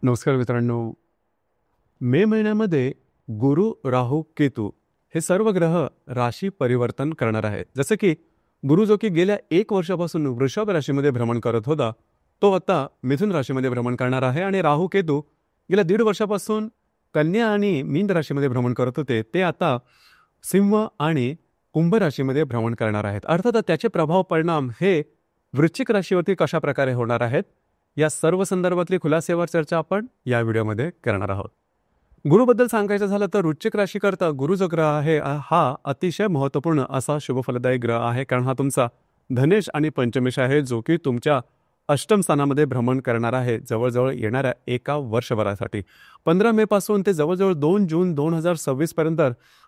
नमस्कार मित्रांनो. मे महिन्यामध्ये गुरु, राहू, केतू हे सर्व ग्रह राशी परिवर्तन करणार आहेत. जसं की गुरु जो की गेल्या 1 वर्षापासून वृषभ राशीमध्ये भ्रमण करत होता, तो आता मिथुन राशीमध्ये भ्रमण करणार आहे. आणि राहू केतू गेल्या 1.5 वर्षापासून कन्या आणि मीन राशीमध्ये भ्रमण करत होते, ते आता सिंह आणि कुंभ राशीमध्ये भ्रमण करणार आहेत. अर्थात त्याचे प्रभाव परिणाम हे वृश्चिक राशीवरती कशा प्रकारे होणार आहेत, या सर्व संदर्भातली खुलासेवर चर्चा आपण या व्हिडिओमध्ये करणार आहोत. गुरुबद्दल सांगायचं झालं तर वृश्चिक राशीकरता गुरु जो ग्रह आहे हा अतिशय महत्त्वपूर्ण असा शुभफलदायी ग्रह आहे. कारण हा तुमचा धनेश आणि पंचमेश आहे, जो की तुमच्या अष्टम स्थानामध्ये भ्रमण करणार आहे जवळजवळ येणाऱ्या 1 वर्षभरासाठी. 15 मे पासून ते जवळजवळ 2 जून 2026 पर्यंत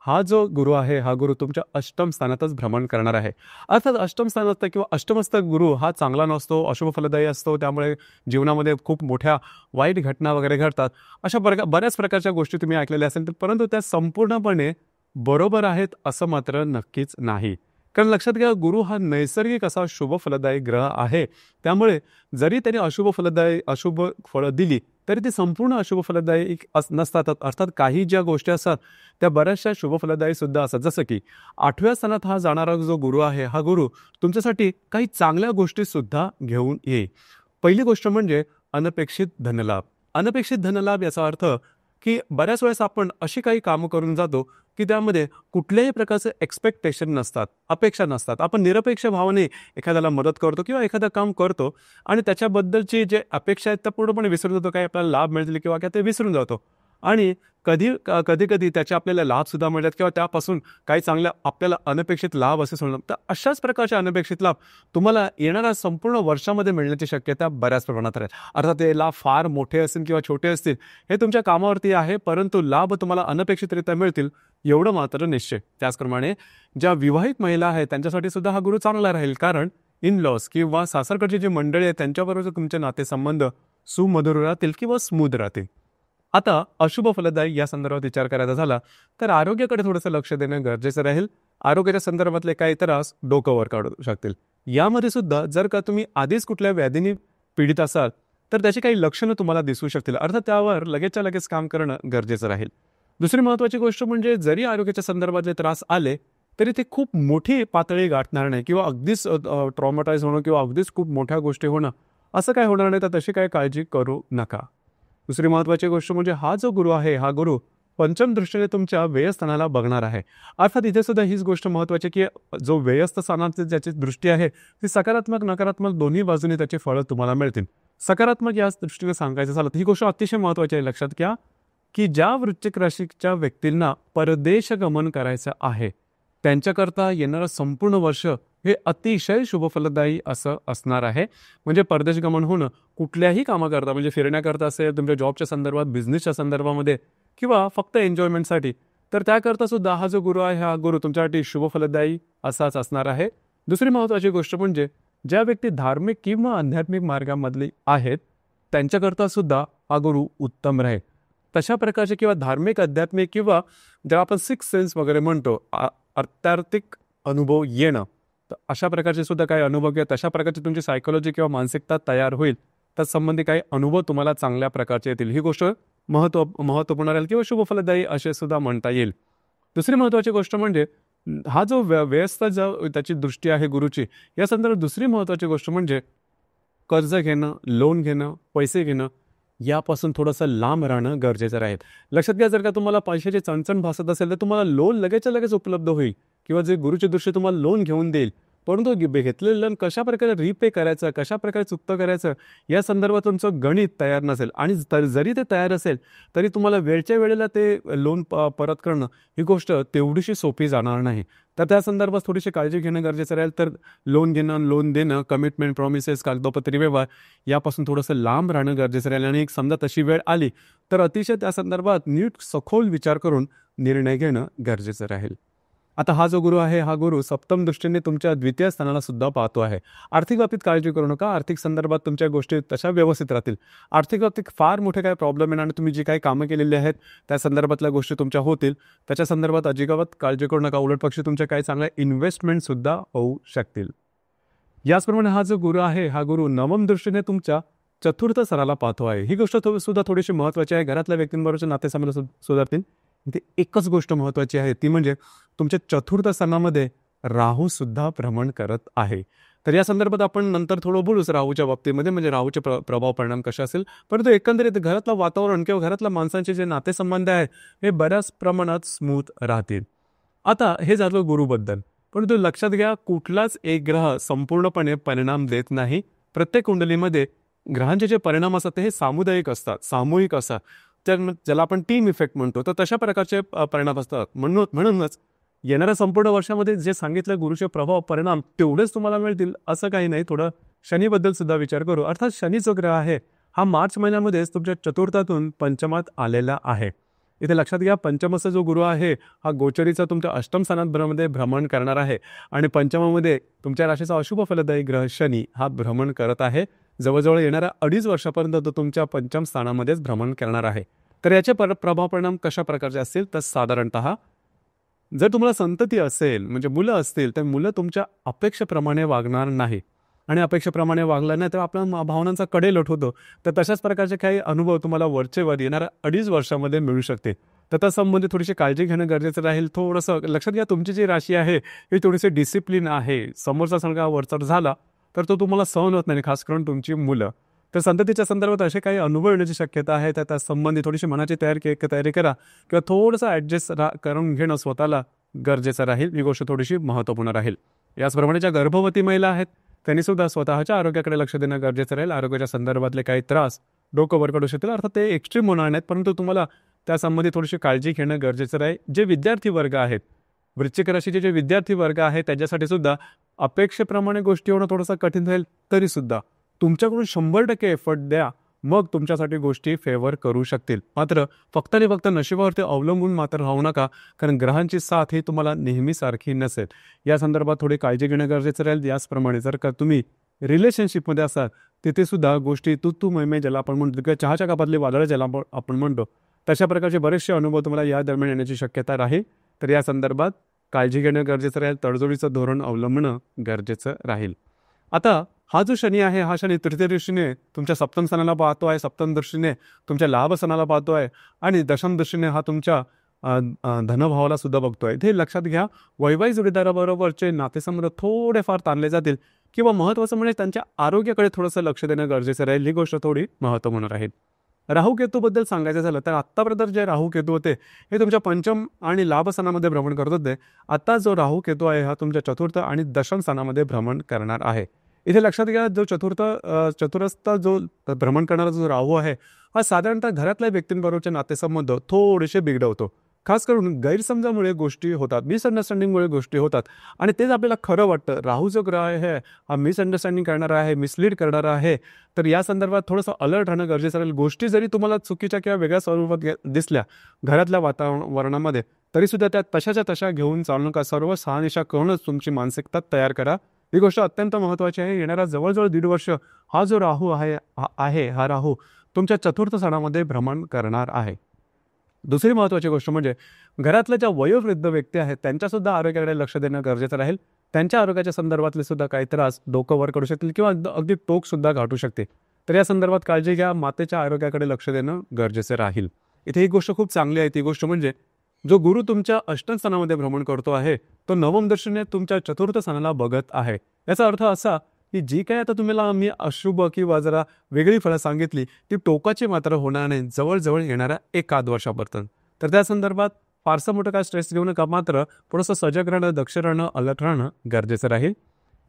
हा जो गुरु आहे, हा गुरु तुमच्या अष्टम स्थानातच भ्रमण करणार आहे. अर्थात अष्टम स्थानात किंवा अष्टमस्थ गुरु हा चांगला नसतो, अशुभ फलदायी असतो. त्यामुळे जीवनामध्ये खूप मोठ्या वाईट घटना वगैरे घडतात. अशा बऱ्याच प्रकारच्या गोष्टी तुम्ही ऐकलेल्या असेल, परंतु त्या संपूर्णपणे बरोबर आहेत असं मात्र नक्कीच नाही. कारण लक्षात घ्या, गुरु हा नैसर्गिक असा शुभ फलदायी ग्रह आहे. त्यामुळे जरी त्याने अशुभ फळं दिली तरी ती संपूर्ण अशुभ फलदायी नसतात. अर्थात काही ज्या गोष्टी असतात त्या बऱ्याचशा शुभ फलदायी सुद्धा असतात. जसं की 8व्या स्थानात हा जाणारा जो गुरु आहे, हा गुरु तुमच्यासाठी काही चांगल्या गोष्टी सुद्धा घेऊन येईल. पहिली गोष्ट म्हणजे अनपेक्षित धनलाभ. अनपेक्षित धनलाभ याचा अर्थ की बऱ्याच वेळेस आपण अशी काही कामं करून जातो की त्यामध्ये कुठल्याही प्रकारचे एक्सपेक्टेशन नसतात, अपेक्षा नसतात. आपण निरपेक्ष भावाने एखाद्याला मदत करतो किंवा एखादं काम करतो आणि त्याच्याबद्दलची जे अपेक्षा आहेत त्या पूर्णपणे विसरून जातो. काही आपल्याला लाभ मिळतील किंवा काय ते विसरून जातो. आणि कधी कधी त्याचे आपल्याला लाभसुद्धा मिळतात किंवा त्यापासून काही चांगल्या आपल्याला अनपेक्षित लाभ असे समजतात. तर अशाच प्रकारचे अनपेक्षित लाभ तुम्हाला येणाऱ्या संपूर्ण वर्षामध्ये मिळण्याची शक्यता बऱ्याच प्रमाणात आहे. अर्थात ते लाभ फार मोठे असतील किंवा छोटे असतील हे तुमच्या कामावरती आहे, परंतु लाभ तुम्हाला अनपेक्षितरित्या मिळतील एवढं मात्र निश्चित. त्याचप्रमाणे ज्या विवाहित महिला आहेत त्यांच्यासाठी सुद्धा हा गुरु चांगला राहील. कारण इन लॉस किंवा सासरकडची जी मंडळी आहे त्यांच्याबरोबर तुमचे नातेसंबंध सुमधुर राहतील किंवा स्मूथ राहतील. आता अशुभ फलदायी या संदर्भात विचार करायचा झाला तर आरोग्याकडे थोडंसं लक्ष देणं गरजेचं राहील. आरोग्याच्या संदर्भातले काही त्रास डोकं वर काढू शकतील. यामध्ये सुद्धा जर का तुम्ही आधीच कुठल्या व्याधीने पीडित असाल तर त्याची काही लक्षणं तुम्हाला दिसू शकतील. अर्थात त्यावर लगेचच्या लगेच काम करणं गरजेचं राहील. दुसरी महत्त्वाची गोष्ट म्हणजे जरी आरोग्याच्या संदर्भातले त्रास आले तरी ते खूप मोठी पातळी गाठणार नाही किंवा अगदीच ट्रॉमाटाईज होणं किंवा अगदीच खूप मोठ्या गोष्टी होणं असं काय होणार नाही. तर तशी काही काळजी करू नका. दुसरी महत्त्वाची गोष्ट म्हणजे हा जो गुरु आहे, हा गुरु पंचम दृष्टीने तुमच्या व्ययस्थानाला बघणार आहे. अर्थात इथे सुद्धा हीच गोष्ट महत्त्वाची की जो व्ययस्थ स्थानाची ज्याची दृष्टी आहे ती सकारात्मक नकारात्मक दोन्ही बाजूने त्याची फळं तुम्हाला मिळतील. सकारात्मक या दृष्टीने सांगायचं झालं तर ही गोष्ट अतिशय महत्त्वाची आहे. लक्षात घ्या की ज्या वृश्चिक राशीच्या व्यक्तींना परदेश गमन करायचं आहे त्यांच्याकरता येणारं संपूर्ण वर्ष हे अतिशय शुभफलदायी असं असणार आहे. म्हणजे परदेश गमन होणं कुठल्याही कामाकरता, म्हणजे फिरण्याकरता असेल, तुमच्या जॉबच्या संदर्भात, बिझनेसच्या संदर्भामध्ये किंवा फक्त एन्जॉयमेंटसाठी, तर त्याकरता सुद्धा हा जो गुरु आहे हा गुरु तुमच्यासाठी शुभफलदायी असाच असणार आहे. दुसरी महत्त्वाची गोष्ट म्हणजे ज्या व्यक्ती धार्मिक किंवा आध्यात्मिक मार्गामधली आहेत त्यांच्याकरता सुद्धा हा गुरु उत्तम राहील. तशा प्रकारचे किंवा धार्मिक, आध्यात्मिक किंवा ज्याला आपण सिक्स सेन्स वगैरे म्हणतो, आध्यात्मिक अनुभव येणं, तर अशा प्रकारचे सुद्धा काही अनुभव किंवा तशा प्रकारची तुमची सायकोलॉजी किंवा मानसिकता तयार होईल. त्यासंबंधी काही अनुभव तुम्हाला चांगल्या प्रकारचे येतील. ही गोष्ट महत्त्वपूर्ण राहील किंवा शुभफलदायी असे सुद्धा म्हणता येईल. दुसरी महत्त्वाची गोष्ट म्हणजे हा जो व्यस्त जो त्याची दृष्टी आहे गुरुची, या संदर्भात दुसरी महत्त्वाची गोष्ट म्हणजे कर्ज घेणं, लोन घेणं, पैसे घेणं यापासून थोडंसं लांब राहणं गरजेचं राहील. लक्षात घ्या, जर का तुम्हाला पैशाची चणचण भासत असेल तर तुम्हाला लोन लगेचच्या लगेच उपलब्ध होईल किंवा जे गुरुची दृष्टी तुम्हाला लोन घेऊन देईल, परंतु घेतलेलं लोन कशा प्रकारे रिपे करायचं, कशा प्रकारे चुकतं करायचं या संदर्भात तुमचं गणित तयार नसेल आणि जरी ते तयार असेल तरी तुम्हाला वेळच्या वेळेला ते लोन परत करणं ही गोष्ट तेवढीशी सोपी जाणार नाही. तर त्या संदर्भात थोडीशी काळजी घेणं गरजेचं राहील. तर लोन घेणं, लोन देणं, कमिटमेंट, प्रॉमिसेस, कागदोपत्री व्यवहार यापासून थोडंसं लांब राहणं गरजेचं राहील. आणि समजा तशी वेळ आली तर अतिशय त्या संदर्भात नीट सखोल विचार करून निर्णय घेणं गरजेचं राहील. आता हा जो गुरु आहे हा गुरु सप्तम दृष्टीने तुमच्या द्वितीय स्थानाला सुद्धा पाहतो आहे. आर्थिक बाबतीत काळजी करू नका. आर्थिक संदर्भात तुमच्या गोष्टी तशा व्यवस्थित राहतील. आर्थिक बाबतीत फार मोठे काही प्रॉब्लेम येणार आणि तुम्ही जी काही कामं केलेली आहेत त्या संदर्भातल्या गोष्टी तुमच्या होतील. त्याच्या संदर्भात अजिबात काळजी करू नका. उलटपक्षी तुमच्या काही चांगल्या इन्व्हेस्टमेंट सुद्धा होऊ शकतील. याचप्रमाणे हा जो गुरु आहे हा गुरु नवम दृष्टीने तुमच्या चतुर्थ सणाला पाहतो आहे. ही गोष्ट सुद्धा थोडीशी महत्त्वाची आहे. घरातल्या व्यक्तींबरोबरचे नातेसंबंध सुधारतील. इथे एकच गोष्ट महत्त्वाची आहे, ती म्हणजे तुमच्या चतुर्थ सणामध्ये राहू सुद्धा भ्रमण करत आहे. तर या संदर्भात आपण नंतर थोडं बोलूच राहूच्या बाबतीमध्ये, म्हणजे राहूचे प्रभाव परिणाम कसे असेल. परंतु एकंदरीत घरातलं वातावरण किंवा घरातल्या माणसांचे जे नातेसंबंध आहेत हे बऱ्याच प्रमाणात स्मूथ राहतील. आता हे झालं गुरुबद्दल. परंतु लक्षात घ्या, कुठलाच एक ग्रह संपूर्णपणे परिणाम देत नाही. प्रत्येक कुंडलीमध्ये ग्रहांचे जे परिणाम असतात हे सामुदायिक असतात, सामूहिक असतात. ज्याला आपण टीम इफेक्ट म्हणतो, तर तशा प्रकारचे परिणाम असतात. म्हणूनच येणाऱ्या संपूर्ण वर्षामध्ये जे सांगितलं गुरुचे प्रभाव परिणाम तेवढेच तुम्हाला मिळतील असं काही नाही. थोडं शनीबद्दल सुद्धा विचार करू. अर्थात शनी जो ग्रह आहे हा मार्च महिन्यामध्येच तुमच्या चतुर्थातून पंचमात आलेला आहे. इथे लक्षात घ्या, पंचमचा जो गुरु आहे हा गोचरीचा तुमच्या अष्टम स्थानात भ्रमण करणार आहे आणि पंचमामध्ये तुमच्या राशीचा अशुभ फलदायी ग्रह शनी हा भ्रमण करत आहे. जवळजवळ येणाऱ्या 2.5 वर्षापर्यंत तो तुमच्या पंचम स्थानामध्येच भ्रमण करणार आहे. तर याचे प्रभाव परिणाम कशा प्रकारचे असतील, तर साधारणतः जर तुम्हाला संतती असेल, म्हणजे मुलं असतील, तर मुलं तुमच्या अपेक्षेप्रमाणे वागणार नाही आणि अपेक्षेप्रमाणे वागलं नाही तर आपल्या भावनांचा कडेलोट होतो. तर तशाच प्रकारचे काही अनुभव तुम्हाला वरचेवर येणाऱ्या 2.5 वर्षामध्ये मिळू शकते. तर त्यासंबंधी थोडीशी काळजी घेणं गरजेचं राहील. थोडंसं लक्षात घ्या, तुमची जी राशी आहे ही थोडीशी डिसिप्लिन आहे. समोरचा सणगा वरचढ झाला तर तो तुम्हाला सहन होत नाही, खास करून तुमची मुलं. तर संततीच्या संदर्भात असे काही अनुभव येण्याची शक्यता आहे. तर त्या संबंधी थोडीशी मनाची तयारी करा किंवा थोडंसं ॲडजस्ट करून घेणं स्वतःला गरजेचं राहील. ही गोष्ट थोडीशी महत्त्वपूर्ण राहील. याचप्रमाणे ज्या गर्भवती महिला आहेत त्यांनी सुद्धा स्वतःच्या आरोग्याकडे लक्ष देणं गरजेचं राहील. आरोग्याच्या संदर्भातले काही त्रास डोकं वर काढू शकतील. अर्थात ते एक्स्ट्रीम होणार नाहीत, परंतु तुम्हाला त्यासंबंधी थोडीशी काळजी घेणं गरजेचं राहील. जे विद्यार्थी वर्ग आहेत, वृश्चिक राशीचे जे विद्यार्थी वर्ग आहेत त्यांच्यासाठी सुद्धा अपेक्षेप्रमाणे गोष्टी होणं थोडंसं कठीण राहील. तरी सुद्धा तुमच्याकडून 100% एफर्ट द्या, मग तुमच्यासाठी गोष्टी फेवर करू शकतील. मात्र फक्त आणि फक्त नशिबावरती अवलंबून मात्र राहू नका, कारण ग्रहांची साथ ही तुम्हाला नेहमी सारखी नसेल. या संदर्भात थोडी काळजी घेणं गरजेचं राहील. याचप्रमाणे जर का तुम्ही रिलेशनशिपमध्ये असाल तिथे सुद्धा गोष्टी तू मैमे ज्याला आपण म्हणतो, किंवा चहाच्या कपातले वादळ ज्याला आपण म्हणतो, तशा प्रकारचे बरेचसे अनुभव तुम्हाला या दरम्यान येण्याची शक्यता राहील. तर या संदर्भात काळजी घेणं गरजेचं राहील. तडजोडीचं धोरण अवलंबणं गरजेचं राहील. आता हा जो शनी आहे हा शनी तृतीय दृष्टीने तुमच्या सप्तम स्थानाला पाहतो आहे, सप्तम दृष्टीने तुमच्या लाभ स्थानाला पाहतो आहे आणि दशम दृष्टीने हा तुमच्या धनभावाला सुद्धा बघतोय. हे लक्षात घ्या, वैवाहिक जोडीदाराबरोबरचे नातेसंबंध थोडेफार ताणले जातील किंवा महत्त्वाचं म्हणजे त्यांच्या आरोग्याकडे थोडंसं लक्ष देणं गरजेचं राहील. ही गोष्ट थोडी महत्त्वपूर्ण राहील. राहू केतूबद्दल सांगायचं झालं तर आत्तापर्यंत जे राहू केतू होते हे तुमच्या पंचम आणि लाभ स्थानामध्ये भ्रमण करत होते. आता जो राहू केतू आहे हा तुमच्या चतुर्थ आणि दशम स्थानामध्ये भ्रमण करणार आहे. इथे लक्षात घ्या, जो चतुरस्थ जो भ्रमण करणारा जो राहू आहे हा साधारणतः घरातल्या व्यक्तींबरोबरचे नातेसंबंध थोडेसे बिघडवतो. खास करून गैरसमजामुळे गोष्टी होतात, मिसअंडरस्टँडिंगमुळे गोष्टी होतात आणि तेच आपल्याला खरं वाटतं. राहू जो ग्रह आहे हा मिसअंडरस्टँडिंग करणारा आहे, मिसलीड करणारा आहे. तर या संदर्भात थोडंसं अलर्ट राहणं गरजेचं राहील. गोष्टी जरी तुम्हाला चुकीच्या किंवा वेगळ्या स्वरूपात दिसल्या घरातल्या वातावरणामध्ये, तरीसुद्धा त्या तशाच्या तशा घेऊन चालू नका. सर्व शहानिशा करूनच तुमची मानसिकता तयार करा. ही गोष्ट अत्यंत महत्त्वाची आहे. येणारा जवळजवळ 1.5 वर्ष हा जो राहू आहे हा राहू तुमच्या चतुर्थ स्थानामध्ये भ्रमण करणार आहे. दुसरी महत्त्वाची गोष्ट म्हणजे घरातल्या ज्या वयोवृद्ध व्यक्ती आहेत त्यांच्यासुद्धा आरोग्याकडे लक्ष देणं गरजेचं राहील. त्यांच्या आरोग्याच्या संदर्भातले सुद्धा काही त्रास डोकं वर करू शकतील किंवा अगदी टोकसुद्धा गाठू शकते. तर या संदर्भात काळजी घ्या. मातेच्या आरोग्याकडे लक्ष देणं गरजेचं राहील. इथे ही गोष्ट खूप चांगली आहे. ती गोष्ट म्हणजे जो गुरु तुमच्या अष्टम स्थानामध्ये भ्रमण करतो आहे तो नवम दृष्टीने तुमच्या चतुर्थ स्थानाला बघत आहे. याचा अर्थ असा की जी काय आता तुम्हाला मी अशुभ किंवा जरा वेगळी फळं सांगितली ती टोकाची मात्र होणार नाही जवळजवळ येणाऱ्या 1 वर्षापर्यंत. तर त्या संदर्भात फारसं मोठं काय स्ट्रेस घेऊ नका. मात्र थोडंसं सजग राहणं, दक्ष राहणं, अलर्ट राहणं गरजेचं राहील.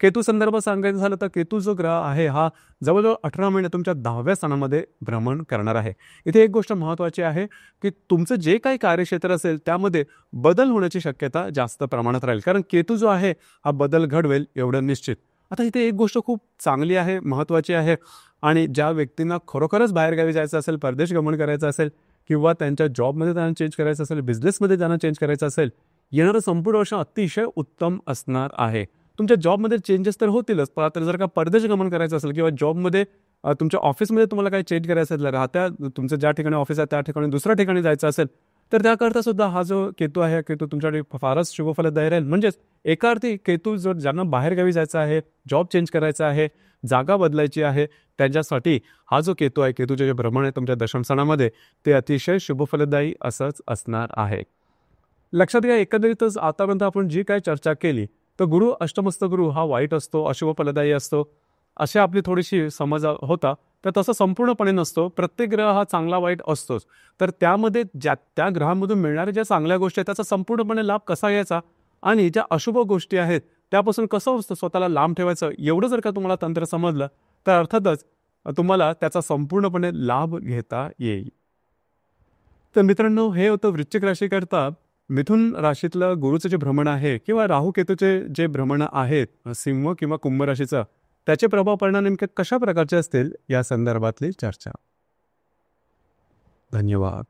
केतू संदर्भात सांगायचं झालं तर केतू जो ग्रह आहे हा जवळजवळ 18 महिने तुमच्या 10व्या स्थानामध्ये भ्रमण करणार आहे. इथे एक गोष्ट महत्त्वाची आहे की तुमचं जे काही कार्यक्षेत्र असेल त्यामध्ये बदल होण्याची शक्यता जास्त प्रमाणात राहील, कारण केतू जो आहे हा बदल घडवेल एवढं निश्चित. आता इथे एक गोष्ट खूप चांगली आहे, महत्त्वाची आहे आणि ज्या व्यक्तींना खरोखरच बाहेरगावी जायचं असेल, परदेश गमन करायचं असेल किंवा त्यांच्या जॉबमध्ये त्यांना चेंज करायचं असेल, बिझनेसमध्ये त्यांना चेंज करायचं असेल, येणारं संपूर्ण वर्ष अतिशय उत्तम असणार आहे. तुमच्या जॉबमध्ये चेंजेस तर होतीलच, पण जर का परदेश गमन करायचं असेल किंवा जॉबमध्ये तुमच्या ऑफिसमध्ये तुम्हाला काही चेंज करायचं असेल, राहत्या तुमचं ज्या ठिकाणी ऑफिस आहे त्या ठिकाणी दुसऱ्या ठिकाणी जायचं असेल तर त्याकरता सुद्धा हा जो केतू आहे केतू तुमच्याकडे फारच शुभफलदायी राहील. म्हणजेच एका अर्थी केतू जर ज्यांना बाहेरगावी जायचं आहे, जॉब चेंज करायचा आहे, जागा बदलायची आहे, त्यांच्यासाठी हा जो केतू आहे, केतूचे जे भ्रमण आहे तुमच्या दशमस्थानामध्ये, ते अतिशय शुभफलदायी असंच असणार आहे. लक्षात घ्या, एकंदरीतच आतापर्यंत आपण जी काय चर्चा केली, तर गुरु, अष्टमस्थ गुरु हा वाईट असतो, अशुभ फलदायी असतो, अशी आपली थोडीशी समज होता. तर तसं संपूर्णपणे नसतो. प्रत्येक ग्रह हा चांगला वाईट असतोच. तर त्यामध्ये त्या ग्रहामधून मिळणाऱ्या ज्या चांगल्या गोष्टी आहेत, त्याचा संपूर्णपणे लाभ कसा घ्यायचा आणि ज्या अशुभ गोष्टी आहेत त्यापासून कसं स्वतःला लांब ठेवायचं, एवढं जर का तुम्हाला तंत्र समजलं, तर अर्थातच तुम्हाला त्याचा संपूर्णपणे लाभ घेता येईल. तर मित्रांनो, हे होतं वृश्चिक राशीकरता मिथुन राशीतलं गुरुचं जे भ्रमण आहे किंवा राहू केतूचे जे भ्रमण आहेत सिंह किंवा कुंभ राशीचं, त्याचे प्रभाव परिणाम नेमके कशा प्रकारचे असतील या संदर्भातली चर्चा. धन्यवाद.